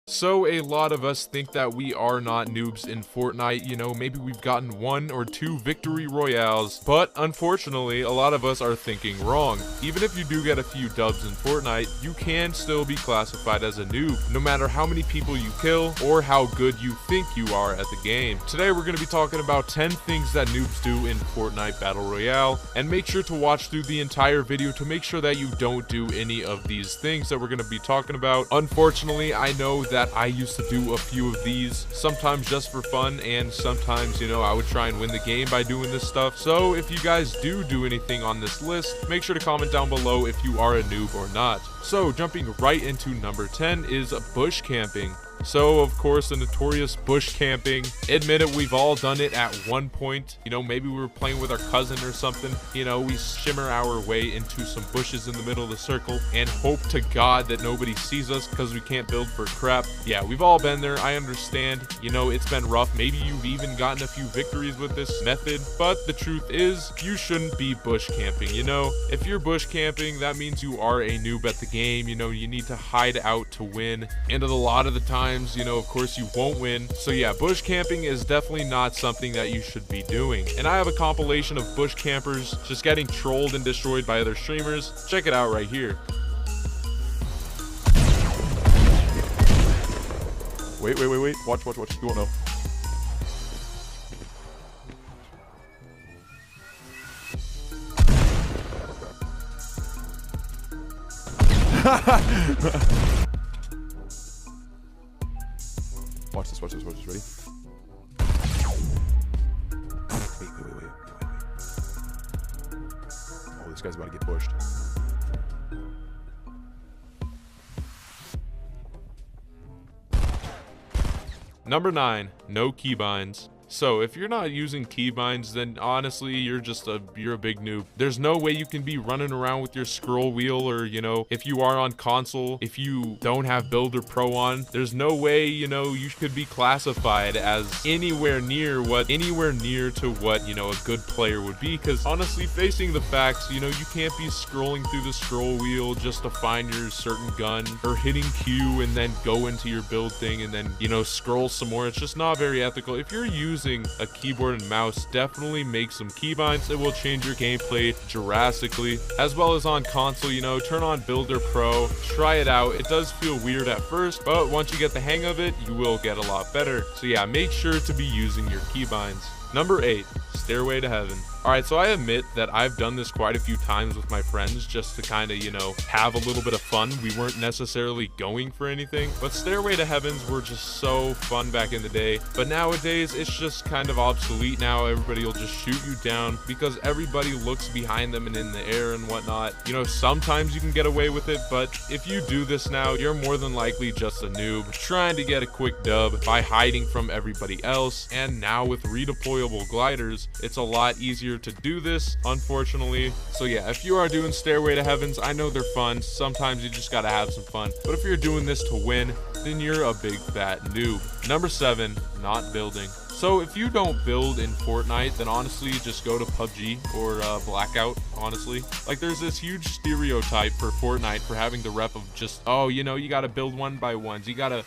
So a lot of us think that we are not noobs in Fortnite, you know, maybe we've gotten 1 or 2 victory royales, but unfortunately, a lot of us are thinking wrong. Even if you do get a few dubs in Fortnite, you can still be classified as a noob, no matter how many people you kill or how good you think you are at the game. Today we're going to be talking about 10 things that noobs do in Fortnite Battle Royale, and make sure to watch through the entire video to make sure that you don't do any of these things that we're going to be talking about. Unfortunately, I know that I used to do a few of these, sometimes just for fun, and sometimes, you know, I would try and win the game by doing this stuff. So if you guys do anything on this list, make sure to comment down below if you are a noob or not. So jumping right into number 10 is bush camping. So, of course, the notorious bush camping. Admit it, we've all done it at one point. You know, maybe we were playing with our cousin or something. You know, we shimmer our way into some bushes in the middle of the circle and hope to God that nobody sees us because we can't build for crap. Yeah, we've all been there. I understand. You know, it's been rough. Maybe you've even gotten a few victories with this method. But the truth is, you shouldn't be bush camping, you know? If you're bush camping, that means you are a noob at the game. You know, you need to hide out to win. And a lot of the time, you know, of course, you won't win. So yeah, bush camping is definitely not something that you should be doing. And I have a compilation of bush campers just getting trolled and destroyed by other streamers. Check it out right here. Wait. Watch. You won't know. Watch this, ready? Wait. Oh, this guy's about to get pushed. Number 9, no keybinds. So if you're not using keybinds, then honestly, you're a big noob. There's no way you can be running around with your scroll wheel, or, you know, if you are on console, if you don't have Builder Pro on, there's no way, you know, you could be classified as anywhere near to what, you know, a good player would be. Because honestly, facing the facts, you know, you can't be scrolling through the scroll wheel just to find your certain gun, or hitting Q and then go into your build thing and then, you know, scroll some more. It's just not very ethical. If you're using a keyboard and mouse, definitely make some keybinds. It will change your gameplay drastically. As well as on console, you know, turn on Builder Pro, try it out. It does feel weird at first, but once you get the hang of it, you will get a lot better. So yeah, make sure to be using your keybinds. Number 8, Stairway to Heaven. Alright, so I admit that I've done this quite a few times with my friends just to kind of, you know, have a little bit of fun. We weren't necessarily going for anything, but Stairway to Heavens were just so fun back in the day. But nowadays, it's just kind of obsolete now. Everybody will just shoot you down because everybody looks behind them and in the air and whatnot. You know, sometimes you can get away with it, but if you do this now, you're more than likely just a noob trying to get a quick dub by hiding from everybody else. And now with redeployable gliders, it's a lot easier to do this, unfortunately. So yeah, if you are doing Stairway to Heavens, I know they're fun. Sometimes you just gotta have some fun. But if you're doing this to win, then you're a big fat noob. Number 7, not building. So if you don't build in Fortnite, then honestly just go to PUBG or Blackout, honestly. Like, there's this huge stereotype for Fortnite for having the rep of just, oh, you know, you gotta build one by ones, you gotta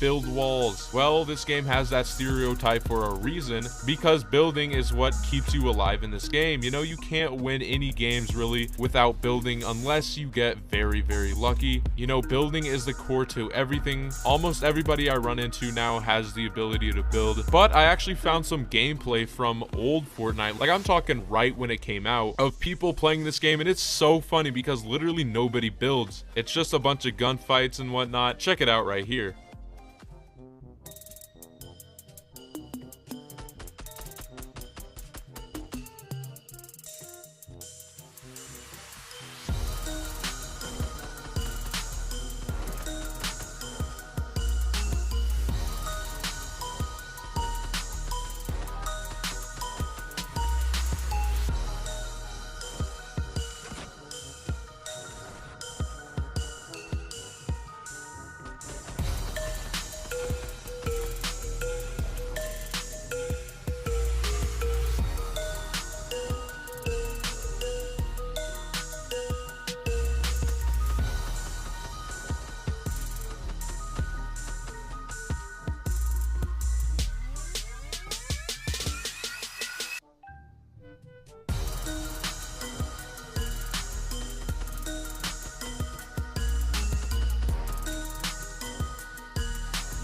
build walls. Well, this game has that stereotype for a reason, because building is what keeps you alive in this game. You know, you can't win any games really without building unless you get very lucky. You know, building is the core to everything. Almost everybody I run into now has the ability to build, but I actually found some gameplay from old Fortnite, like I'm talking right when it came out, of people playing this game, and it's so funny because literally nobody builds. It's just a bunch of gunfights and whatnot. Check it out right here.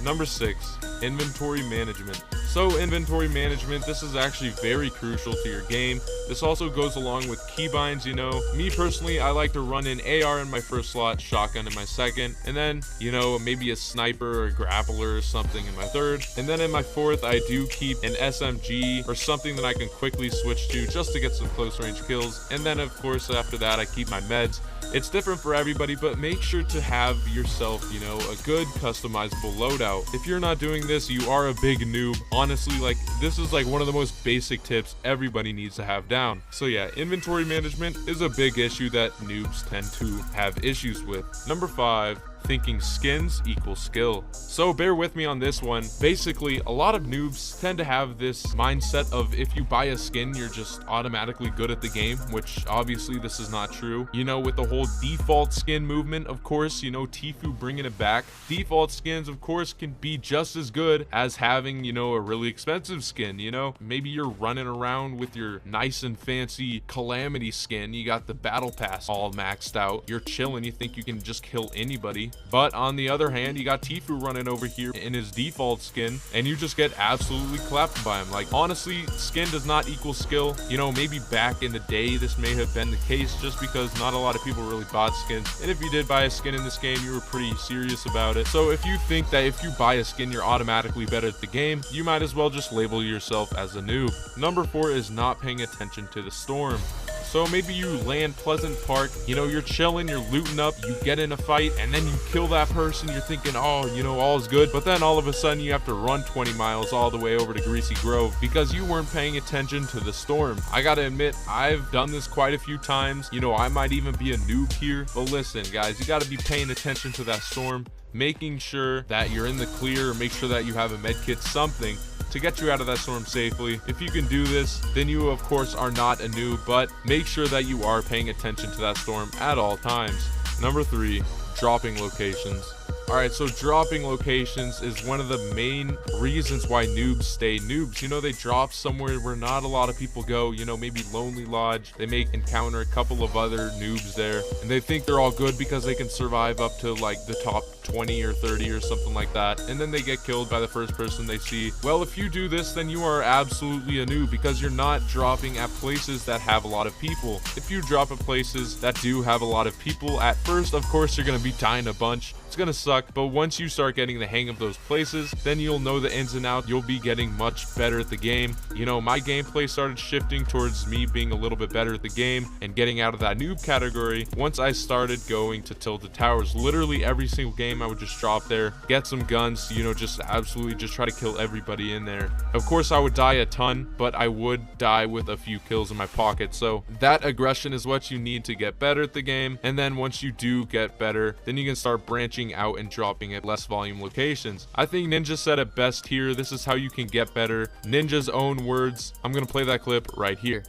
Number 6, inventory management. So inventory management, this is actually very crucial to your game. This also goes along with keybinds, you know. Me personally, I like to run an AR in my first slot, shotgun in my second, and then, you know, maybe a sniper or a grappler or something in my third. And then in my fourth, I do keep an SMG or something that I can quickly switch to just to get some close range kills. And then of course after that, I keep my meds. It's different for everybody, but make sure to have yourself, you know, a good customizable loadout. If you're not doing this, you are a big noob. Honestly, like, this is like one of the most basic tips everybody needs to have down. So yeah, inventory management is a big issue that noobs tend to have issues with. Number 5, thinking skins equals skill. So bear with me on this one. Basically, a lot of noobs tend to have this mindset of if you buy a skin, you're just automatically good at the game, which obviously this is not true. You know, with the whole default skin movement, of course, you know, Tfue bringing it back. Default skins, of course, can be just as good as having, you know, a really expensive skin, you know? Maybe you're running around with your nice and fancy Calamity skin. You got the battle pass all maxed out. You're chilling. You think you can just kill anybody. But on the other hand, you got Tfue running over here in his default skin, and you just get absolutely clapped by him. Like, honestly, skin does not equal skill. You know, maybe back in the day, this may have been the case just because not a lot of people really bought skins. And if you did buy a skin in this game, you were pretty serious about it. So if you think that if you buy a skin, you're automatically better at the game, you might as well just label yourself as a noob. Number 4 is not paying attention to the storm. So maybe you land Pleasant Park, you know, you're chilling, you're looting up, you get in a fight, and then you kill that person. You're thinking, oh, you know, all's good. But then all of a sudden you have to run 20 miles all the way over to Greasy Grove because you weren't paying attention to the storm. I gotta admit, I've done this quite a few times. You know, I might even be a noob here. But listen, guys, you gotta be paying attention to that storm, making sure that you're in the clear, or make sure that you have a med kit, something to get you out of that storm safely. If you can do this, then you of course are not a noob, but make sure that you are paying attention to that storm at all times. Number 3, dropping locations. Alright, so dropping locations is one of the main reasons why noobs stay noobs. You know, they drop somewhere where not a lot of people go, you know, maybe Lonely Lodge. They may encounter a couple of other noobs there, and they think they're all good because they can survive up to like the top 20 or 30 or something like that, and then they get killed by the first person they see. Well, if you do this, then you are absolutely a noob because you're not dropping at places that have a lot of people. If you drop at places that do have a lot of people, at first, of course, you're gonna be dying a bunch. It's gonna suck, but once you start getting the hang of those places, then you'll know the ins and outs. You'll be getting much better at the game. You know, my gameplay started shifting towards me being a little bit better at the game and getting out of that noob category once I started going to Tilted Towers. Literally every single game I would just drop there, get some guns, you know, just absolutely just try to kill everybody in there. Of course, I would die a ton, but I would die with a few kills in my pocket. So that aggression is what you need to get better at the game. And then once you do get better, then you can start branching out and dropping at less volume locations. I think Ninja said it best here. This is how you can get better. Ninja's own words. I'm gonna play that clip right here.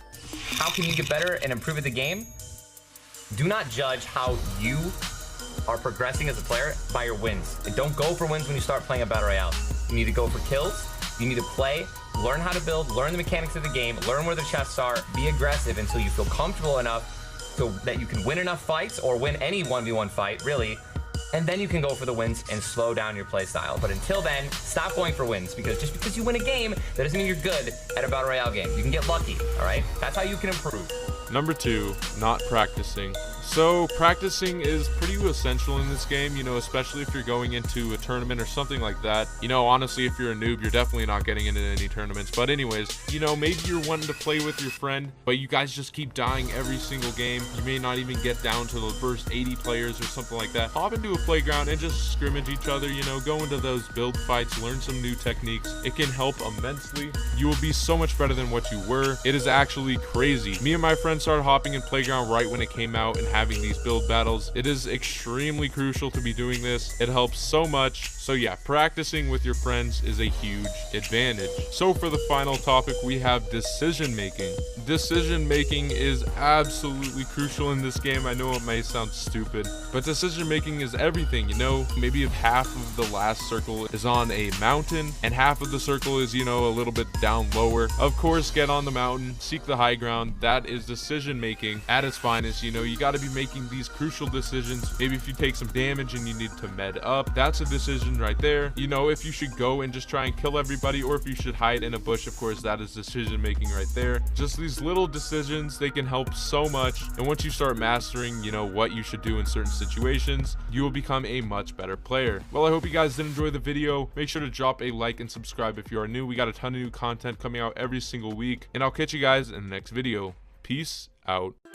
How can you get better and improve at the game? Do not judge how you are progressing as a player by your wins. And don't go for wins when you start playing a battle royale. You need to go for kills. You need to play, learn how to build, learn the mechanics of the game, learn where the chests are, be aggressive until you feel comfortable enough so that you can win enough fights or win any 1v1 fight, really. And then you can go for the wins and slow down your play style. But until then, stop going for wins, because just because you win a game, that doesn't mean you're good at a battle royale game. You can get lucky, all right? That's how you can improve. Number 2, not practicing. So practicing is pretty essential in this game, you know, especially if you're going into a tournament or something like that. You know, honestly, if you're a noob, you're definitely not getting into any tournaments. But anyways, you know, maybe you're wanting to play with your friend, but you guys just keep dying every single game. You may not even get down to the first 80 players or something like that. Hop into a playground and just scrimmage each other, you know, go into those build fights, learn some new techniques. It can help immensely. You will be so much better than what you were. It is actually crazy. Me and my friends started hopping in playground right when it came out and having these build battles. It is extremely crucial to be doing this. It helps so much. So yeah, practicing with your friends is a huge advantage. So for the final topic, we have decision making. Decision making is absolutely crucial in this game. I know it may sound stupid, but decision making is everything. You know, maybe if half of the last circle is on a mountain and half of the circle is, you know, a little bit down lower, of course, get on the mountain, seek the high ground. That is decision making at its finest. You know, you got to be making these crucial decisions. Maybe if you take some damage and you need to med up, that's a decision decision right there. You know, if you should go and just try and kill everybody, or if you should hide in a bush. Of course, that is decision making right there. Just these little decisions, they can help so much. And once you start mastering, you know, what you should do in certain situations, you will become a much better player. Well, I hope you guys did enjoy the video. Make sure to drop a like and subscribe if you are new. We got a ton of new content coming out every single week, and I'll catch you guys in the next video. Peace out.